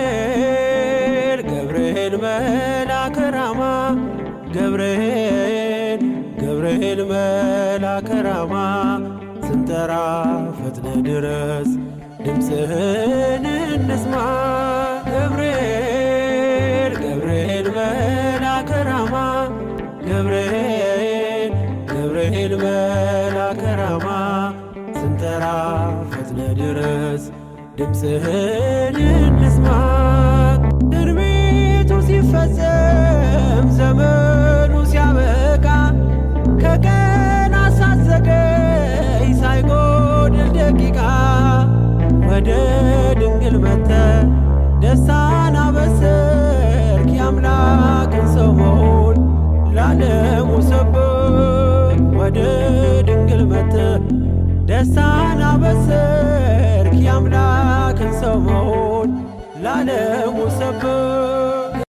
ገብርኤል ገብርኤል መልአከ ራማ ገብርኤል ገብርኤል መልአከ ራማ ስንጠራ ፈጥነ ድረስ ድምፅህን እንስማ። ገብርኤል ገብርኤል መልአከ ራማ ገብርኤል ገብርኤል መልአከ ራማ ስንጠራ ፈጥነ ድረስ ድምፅህን እንስማ። ትንቢቱ ሲፈጸም ዘመኑ ሲያበቃ ከቀናት ሳትዘገይ ሳይጎድል ደቂቃ ወደ ድንግል መጥተህ ደስታን አበሰርክ። የአምላክን ሰው መሆን ለዓለሙ ሰበክ። ወደ ድንግል መጥተህ ደስታን አበሰርክ። የአምላክን ሰው መሆን ለዓለሙ ሰበክ።